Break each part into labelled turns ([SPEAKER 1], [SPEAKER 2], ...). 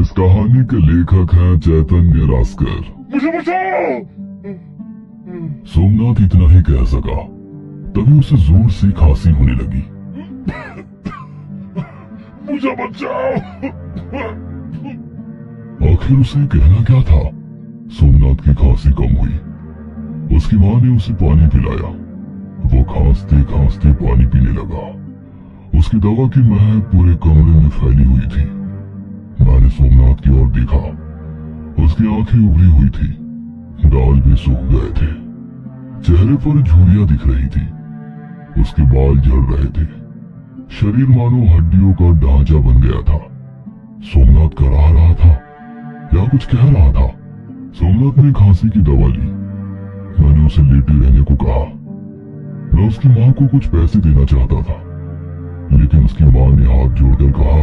[SPEAKER 1] इस कहानी के लेखक हैं चैतन्य रास्कर।
[SPEAKER 2] मुझे बचाओ।
[SPEAKER 1] सोमनाथ इतना ही कह सका, तभी उसे जोर से खांसी होने लगी।
[SPEAKER 2] मुझे बचाओ।
[SPEAKER 1] आखिर उसे कहना क्या था? सोमनाथ की खांसी कम हुई। उसकी मां ने उसे पानी पिलाया। वो खांसते खांसते पानी पीने लगा। उसकी दवा की महक पूरे कमरे में फैली हुई थी। मैंने सोमनाथ की ओर देखा। उसकी आंखें उभरी हुई थी, गाल भी सूख गए थे, चेहरे पर झुर्रियां दिख रही थी, उसके बाल झड़ रहे थे, शरीर मानो हड्डियों का ढांचा बन गया था। सोमनाथ कराह रहा था या कुछ कह रहा था। सोमनाथ ने खांसी की दवा ली। मैंने उसे लेटे रहने को कहा। मैं उसकी मां को कुछ पैसे देना चाहता था, लेकिन उसकी मां ने हाथ जोड़कर कहा,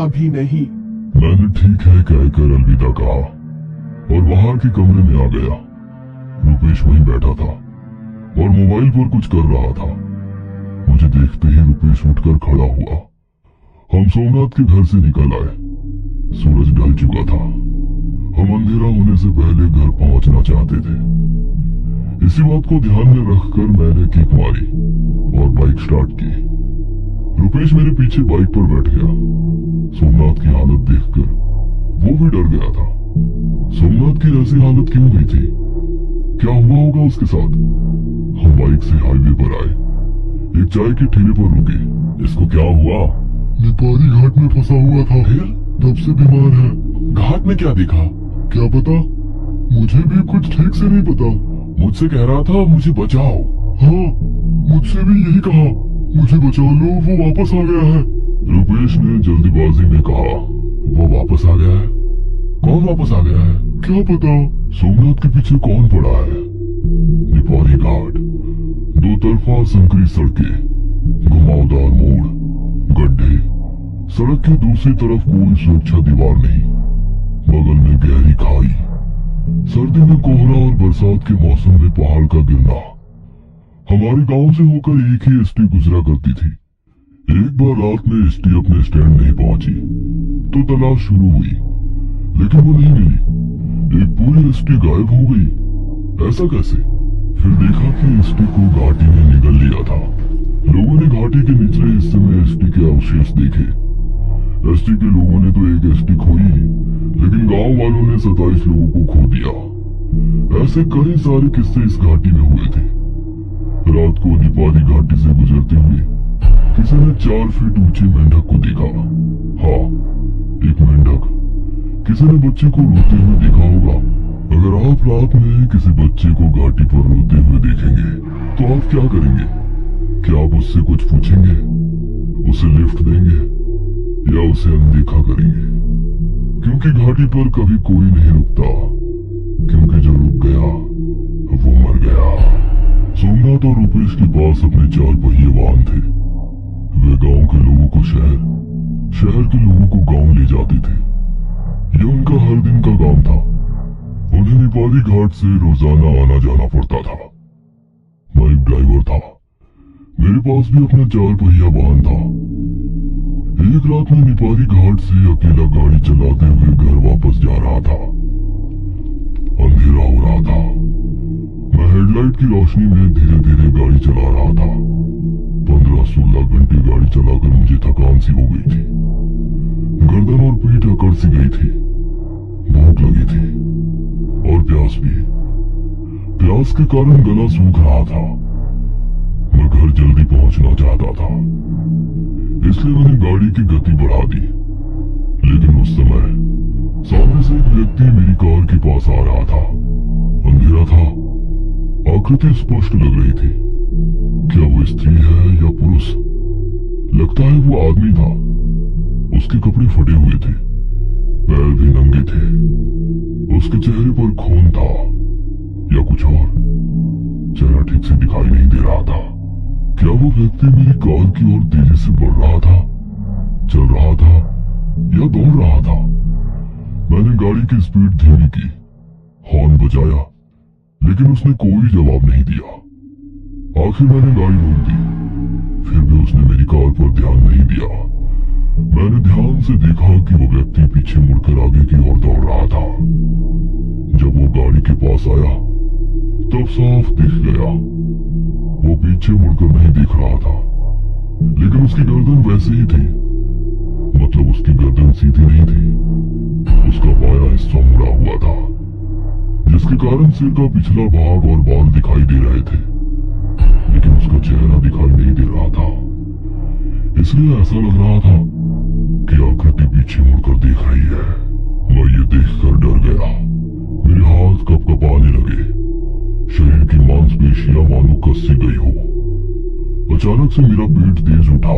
[SPEAKER 2] अभी नहीं।
[SPEAKER 1] मैंने ठीक है कहकर अलविदा कहा और बाहर के कमरे में आ गया। रुपेश वहीं बैठा था और मोबाइल पर कुछ कर रहा था। मुझे देखते ही रुपेश उठकर खड़ा हुआ। हम सोमनाथ के घर से निकल आए। सूरज ढल चुका था। हम अंधेरा होने से पहले घर पहुंचना चाहते थे। इसी बात को ध्यान में रखकर मैंने किक मारी और बाइक स्टार्ट की। रुपेश मेरे पीछे बाइक पर बैठ गया। सोमनाथ की हालत देखकर वो भी डर गया था। सोमनाथ की ऐसी हालत क्यों हुई थी? क्या हुआ होगा उसके साथ? हम बाइक से हाईवे पर आए। एक चाय के ठेले पर रुके। इसको क्या हुआ? निपारी घाट में फंसा हुआ था, फिर तब से बीमार है। घाट में क्या देखा? क्या पता, मुझे भी कुछ ठीक से नहीं पता। मुझसे कह रहा था मुझे बचाओ। हाँ, मुझसे भी यही कहा, मुझे बचा लो, वो वापस आ गया है। रुपेश ने जल्दीबाजी में कहा, वो वापस आ गया है? कौन वापस आ गया है? क्या पता। सोमनाथ के पीछे कौन पड़ा है? निपारी घाट, दो तरफा संकरी सड़कें, घुमावदार मोड़, गड्ढे, सड़क के दूसरी तरफ कोई सुरक्षा दीवार नहीं, बगल में गहरी खाई, सर्दी में कोहरा और बरसात के मौसम में पहाड़ का गिरना। हमारे गांव से होकर एक ही एसटी गुजरा करती थी। एक बार रात में एसटी अपने स्टैंड नहीं पहुंची तो तलाश शुरू हुई, लेकिन वो नहीं मिली। एक पूरी एसटी गायब हो गई। ऐसा कैसे? फिर देखा कि एसटी को घाटी ने निगल लिया था। लोगों ने घाटी के निचले हिस्से में एसटी के अवशेष देखे। एसटी के लोगों ने तो एक एसटी खोई, लेकिन गांव वालों ने 27 लोगों को खो दिया। ऐसे कई सारे किस्से इस घाटी में हुए थे। रात को निपारी घाटी से गुजरते हुए किसी ने 4 फीट ऊंचे मेंढक को देखा। हाँ, एक मेंढक। किसी ने बच्चे को रोते हुए देखा होगा। अगर आप रात में किसी बच्चे को घाटी पर रोते हुए देखेंगे तो आप क्या करेंगे? क्या आप उससे कुछ पूछेंगे, उसे लिफ्ट देंगे या उसे अनदेखा करेंगे? क्योंकि घाटी पर कभी कोई नहीं रुकता, क्योंकि जो रुक गया वो मर गया। सोमनाथ और रुपेश के पास अपने 4 पहिए वाहन थे। वे गांव के लोगों को शहर, शहर के लोगों को गांव ले जाते थे। यह उनका हर दिन का काम था। उन्हें निपारी घाट से रोजाना आना जाना पड़ता था। मैं एक ड्राइवर था। मेरे पास भी अपना 4 पहिया वाहन था। एक रात में निपारी घाट से अकेला गाड़ी चलाते हुए घर वापस जा रहा था। अंधेरा हो रहा था। मैं हेडलाइट की रोशनी में धीरे धीरे गाड़ी चला रहा था। 15-16 घंटे गाड़ी चलाकर मुझे थकान सी हो गई थी। गर्दन और पीठ अकड़ सी गई थी। भूख लगी थी और प्यास भी। प्यास के कारण गला सूख रहा था। मैं घर जल्दी पहुंचना चाहता था, इसलिए मैंने गाड़ी की गति बढ़ा दी। लेकिन उस समय सामने से एक व्यक्ति मेरी कार के पास आ रहा था। अंधेरा था, आकृति स्पष्ट लग रही थी। क्या वो स्त्री है या पुरुष? लगता है वो आदमी था। उसके कपड़े फटे हुए थे, पैर भी नंगे थे। उसके चेहरे पर खून था या कुछ और, चेहरा ठीक से दिखाई नहीं दे रहा था। क्या वो व्यक्ति मेरी कार की ओर तेजी से बढ़ रहा था, चल रहा था या दौड़ रहा था? मैंने गाड़ी की स्पीड धीमी की, हॉर्न बजाया, लेकिन उसने कोई जवाब नहीं दिया। आखिर मैंने गाड़ी रोक दी। फिर भी उसने मेरी कार पर ध्यान नहीं दिया। मैंने ध्यान से देखा कि वो व्यक्ति पीछे मुड़कर आगे की ओर दौड़ रहा था। जब वो गाड़ी के पास आया तब साफ दिख गया वो पीछे मुड़कर नहीं देख रहा था, लेकिन उसकी गर्दन वैसे ही थी। मतलब उसकी गर्दन सीधी नहीं थी, उसका बायां हिस्सा मुड़ा हुआ था, जिसके कारण सिर का पिछला भाग और बाल दिखाई दे रहे थे, लेकिन उसका चेहरा दिखाई नहीं दे रहा था। इसलिए ऐसा लग रहा था कि आकृति पीछे मुड़कर देख रही है। मैं ये देखकर डर गया। मेरे हाथ कपकपाने लगे, शरीर की मांसपेशियां मानो कसी गई हो। अचानक से मेरा पेट तेज उठा,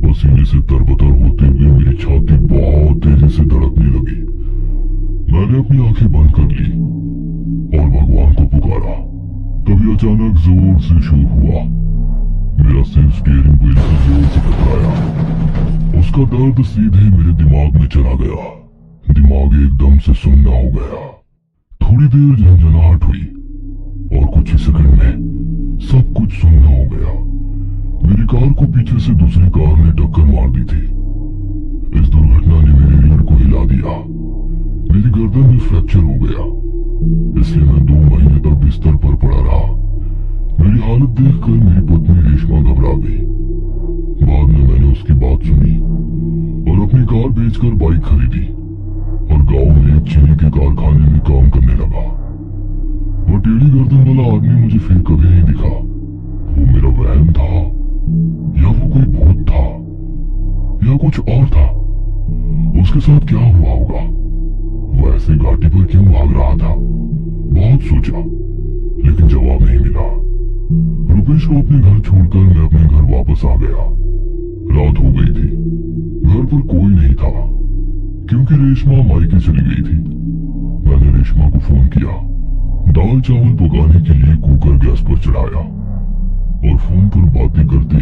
[SPEAKER 1] पसीने से तरबतर होते हुए मेरी छाती बहुत तेजी से धड़कने लगी। मैंने अपनी आंखें बंद कर ली और भगवान को पुकारा। तभी अचानक जोर से शोर हुआ। मेरा सिर स्टीयरिंग व्हील से जोर से टकराया। उसका दर्द सीधे मेरे दिमाग में चला गया। दिमाग एकदम से सुन्ना हो गया। थोड़ी देर झंझनाहट हुई और कुछ ही सेकंड में सब कुछ सुन्ना हो गया। मेरी कार को पीछे से दूसरी कार ने टक्कर मार दी थी। इस दुर्घटना ने मेरी रीढ़ को हिला दिया। मेरी गर्दन में फ्रैक्चर हो गया, इसलिए मैं 2 महीने तक बिस्तर पर पड़ा रहा। मेरी हालत देखकर मेरी पत्नी रेशमा घबरा गई। बाद में मैंने उसकी बात सुनी और अपनी कार बेचकर बाइक खरीदी और गांव में एक चीनी के कारखाने में काम करने लगा। वो टेढ़ी गर्दन वाला आदमी मुझे फिर कभी नहीं दिखा। वो मेरा वहम था या वो कोई भूत था या कुछ और था। उसके साथ क्या हुआ होगा? वो ऐसे घाटी पर क्यों भाग रहा था? बहुत सोचा, लेकिन जवाब नहीं मिला। रुपेश को अपने घर छोड़कर मैं अपने घर वापस आ गया। रात हो गई थी। घर पर कोई नहीं था क्योंकि रेशमा मायके चली गई थी। मैंने रेशमा को फोन किया। दाल चावल पकाने के लिए कुकर गैस पर चढ़ाया और फोन पर बातें करते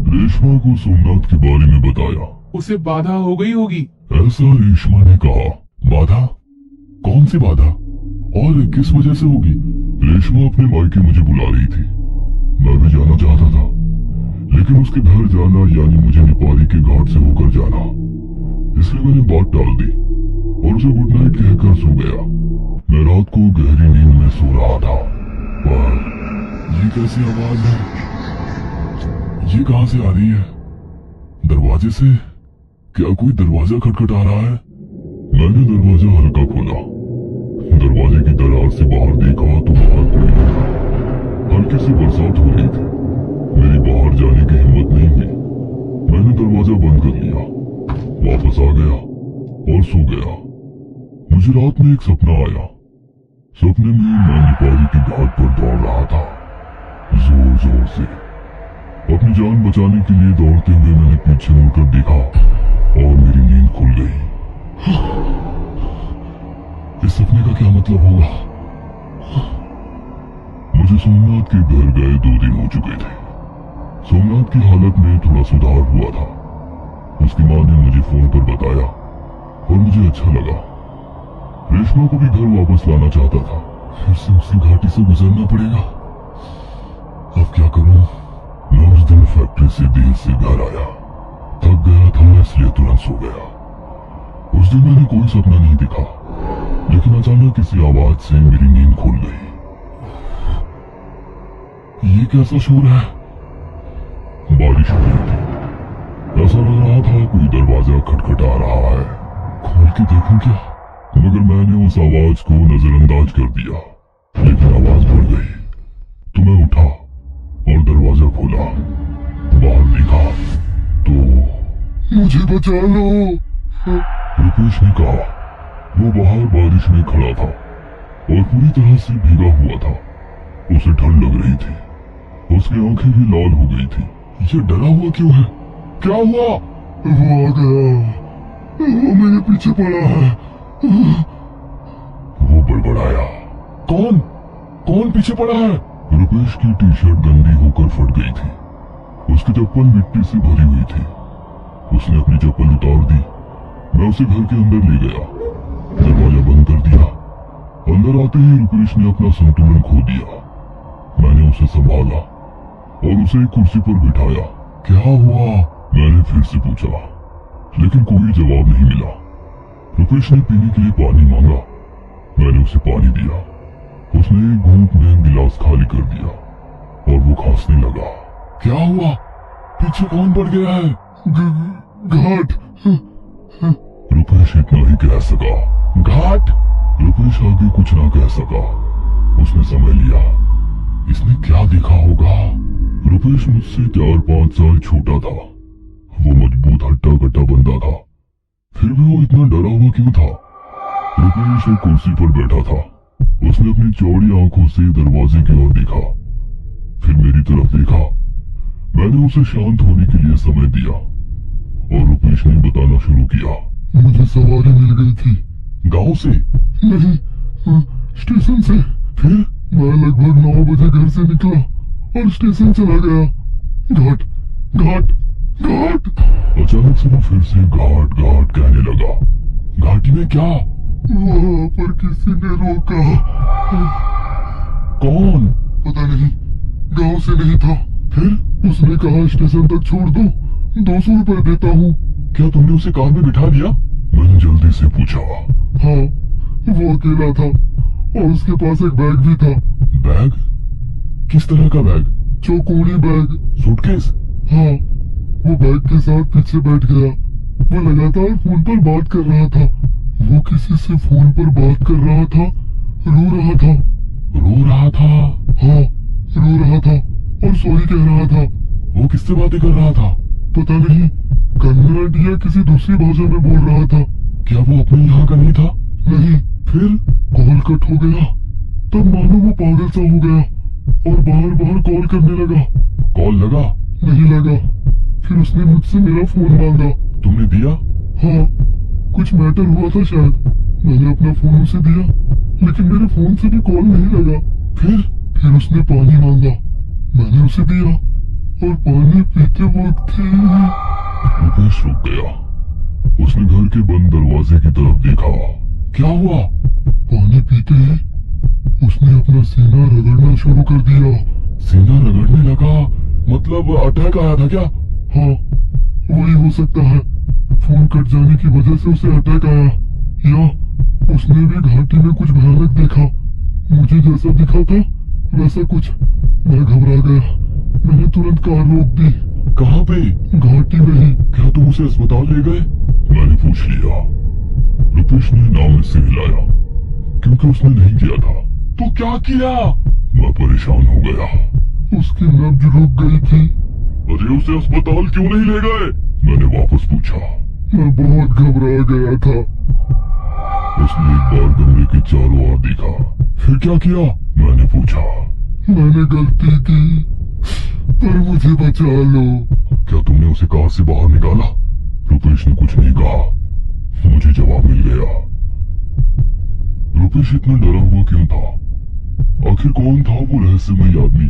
[SPEAKER 1] रेशमा को सोमनाथ के बारे में बताया।
[SPEAKER 2] उसे बाधा हो गई होगी।
[SPEAKER 1] ऐसा रेशमा ने कहा। बाधा? कौन सी बाधा और किस वजह से होगी? रेशमा अपने मायके मुझे बुला रही थी। मैं भी जाना चाहता था, लेकिन उसके घर जाना यानी मुझे नेपाली के घाट से होकर जाना, इसलिए मैंने बात टाल दी और उसे गुड नाइट कहकर सो गया। मैं रात को गहरी नींद में सो रहा था, पर ये कैसी आवाज है? ये कहां से आ रही है? दरवाजे से? क्या कोई दरवाजा खटखटा रहा है? मैंने दरवाजा हल्का खोला। दरवाजे की दरार से बाहर देखा तो बाहर कोई नहीं था। हल्की सी बरसात हो रही थी। मेरी बाहर जाने की हिम्मत नहीं हुई। मैंने दरवाजा बंद कर लिया, वापस आ गया और सो गया। मुझे रात में एक सपना आया। सपने में मैं नेपाली के घाट पर दौड़ रहा था, जोर जोर से। अपनी जान बचाने के लिए दौड़ते हुए मैंने पीछे मुड़कर देखा और मेरी नींद खुल गई। इस सपने का क्या मतलब होगा? मुझे सोमनाथ के घर गए 2 दिन हो चुके थे। सोमनाथ की हालत में थोड़ा सुधार हुआ था। उसकी मां ने मुझे फोन पर बताया और मुझे अच्छा लगा। रेशमा को भी घर वापस लाना चाहता था। फिर से उसी घाटी से गुजरना पड़ेगा। अब क्या करूं? मैं उस दिन फैक्ट्री से देर से घर आया। थक गया था इसलिए तुरंत सो गया। उस दिन मैंने कोई सपना नहीं देखा, लेकिन अचानक किसी आवाज से मेरी नींद खुल गई। ये कैसा शोर है? बारिश हो रही थी। ऐसा लग रहा था कोई दरवाजा खटखटा रहा है। खोल के देखूं क्या? मगर मैंने उस आवाज को नजरअंदाज कर दिया। लेकिन आवाज बढ़ गई तो मैं उठा और दरवाजा खोला। बाहर देखा तो मुझे बचा लो, रुपेश ने कहा। वो बाहर बारिश में खड़ा था और पूरी तरह से भीगा हुआ था। उसे ठंड लग रही थी। उसकी आंखें भी लाल हो गई थी। ये डरा हुआ क्यों है? क्या हुआ? वो आ गया। वो मेरे पीछे पड़ा है। वो बड़बड़ाया। कौन? कौन पीछे पड़ा है? रुपेश की टी शर्ट गंदी होकर फट गई थी। उसकी चप्पल मिट्टी से भरी हुई थी। उसने अपनी चप्पल उतार दी। मैं उसे घर के अंदर ले गया, दरवाजा बंद कर दिया। अंदर आते ही रुपेश ने अपना संतुलन खो दिया। मैंने उसे संभाला और उसे एक कुर्सी पर बिठाया। क्या हुआ? मैंने फिर से पूछा, लेकिन कोई जवाब नहीं मिला। रुपेश ने पीने के लिए पानी मांगा। मैंने उसे पानी दिया। उसने एक घूंट में गिलास खाली कर दिया और वो खांसने लगा।
[SPEAKER 2] क्या हुआ? पीछे कौन पड़ गया है?
[SPEAKER 1] घाट। रुपेश इतना ही कह सका।
[SPEAKER 2] घाट?
[SPEAKER 1] रुपेश आगे कुछ ना कह सका। उसने समझ लिया इसने क्या देखा होगा। रुपेश मुझसे 4-5 साल छोटा था। वो मजबूत हट्टा कट्टा बंदा था, फिर भी वो इतना डरा हुआ क्यों था? रुपेश एक कुर्सी पर बैठा था। उसने अपनी चौड़ी आंखों से दरवाजे की ओर देखा, फिर मेरी तरफ देखा। मैंने उसे शांत होने के लिए समय दिया और रुपेश ने बताना शुरू किया। मुझे सवारी मिल गई थी।
[SPEAKER 2] गांव से?
[SPEAKER 1] नहीं, स्टेशन से।
[SPEAKER 2] फिर?
[SPEAKER 1] मैं लगभग 9 बजे घर से निकला और स्टेशन चला गया। घाट घाट घाट। अचानक से वो फिर से घाट घाट कहने लगा।
[SPEAKER 2] घाटी में क्या?
[SPEAKER 1] वहां पर किसी ने रोका।
[SPEAKER 2] कौन?
[SPEAKER 1] पता नहीं, गांव से नहीं था।
[SPEAKER 2] फिर?
[SPEAKER 1] उसने कहा स्टेशन तक छोड़ दो, 200 रुपए देता हूँ।
[SPEAKER 2] क्या तुमने उसे कार में बिठा दिया?
[SPEAKER 1] मैंने जल्दी से पूछा। हाँ, वो अकेला था और उसके पास एक बैग भी था।
[SPEAKER 2] बैग? किस तरह का बैग?
[SPEAKER 1] चौकोनी बैग।
[SPEAKER 2] सूटकेस?
[SPEAKER 1] हाँ, वो बैग के साथ पीछे बैठ गया। वो लगातार फोन पर बात कर रहा था। वो किसी से फोन पर बात कर रहा था, रो रहा था।
[SPEAKER 2] रो रहा था?
[SPEAKER 1] हाँ, रो रहा था और सॉरी कह रहा था।
[SPEAKER 2] वो किससे बातें कर रहा था?
[SPEAKER 1] पता नहीं, कन्नड़ या किसी दूसरी भाषा में बोल रहा था।
[SPEAKER 2] क्या वो अपने यहाँ का नहीं था?
[SPEAKER 1] नहीं।
[SPEAKER 2] फिर?
[SPEAKER 1] कॉल कट हो गया। तब मानो वो पागल सा हो गया और बार बार कॉल करने लगा।
[SPEAKER 2] कॉल लगा?
[SPEAKER 1] नहीं लगा। फिर उसने मुझसे मेरा फोन मांगा।
[SPEAKER 2] तुमने दिया?
[SPEAKER 1] हाँ, कुछ मैटर हुआ था शायद। मैंने अपना फोन उसे दिया, लेकिन मेरे फोन से भी कॉल नहीं लगा। फिर उसने पानी मांगा। मैंने उसे दिया और पानी पीते वक्त ही रुपेश रुक गया। उसने घर के बंद दरवाजे की तरफ देखा।
[SPEAKER 2] क्या हुआ?
[SPEAKER 1] पानी पीते ही उसने अपना सीना रगड़ना शुरू कर दिया।
[SPEAKER 2] सीना रगड़ने लगा? मतलब अटैक आया था क्या?
[SPEAKER 1] हाँ, वही हो सकता है। फोन कट जाने की वजह से उसे अटैक आया, या उसने भी घाटी में कुछ भयानक देखा। मुझे जैसा दिखा था वैसा कुछ। मैं घबरा गया। मैंने तुरंत कार रोक दी।
[SPEAKER 2] कहाँ पे?
[SPEAKER 1] घाटी में ही।
[SPEAKER 2] क्या तुम उसे अस्पताल ले गए?
[SPEAKER 1] मैंने पूछ लिया। रुपेश ने नाम से हिलाया, क्योंकि उसने नहीं किया था।
[SPEAKER 2] तो क्या किया?
[SPEAKER 1] मैं परेशान हो गया। उसकी नब्ज रुक गई थी।
[SPEAKER 2] अरे उसे अस्पताल क्यों नहीं ले गए?
[SPEAKER 1] मैंने वापस पूछा। मैं बहुत घबरा गया था। उसने एक बार कमरे के चारों ओर देखा।
[SPEAKER 2] फिर क्या किया?
[SPEAKER 1] मैंने पूछा। मैंने गलती की, पर मुझे बचा लो।
[SPEAKER 2] क्या तुमने उसे कार से बाहर निकाला?
[SPEAKER 1] रुपेश ने कुछ नहीं कहा। मुझे जवाब मिल गया। रुपेश इतना डरा हुआ क्यों था? आखिर कौन था वो रहस्यमय आदमी?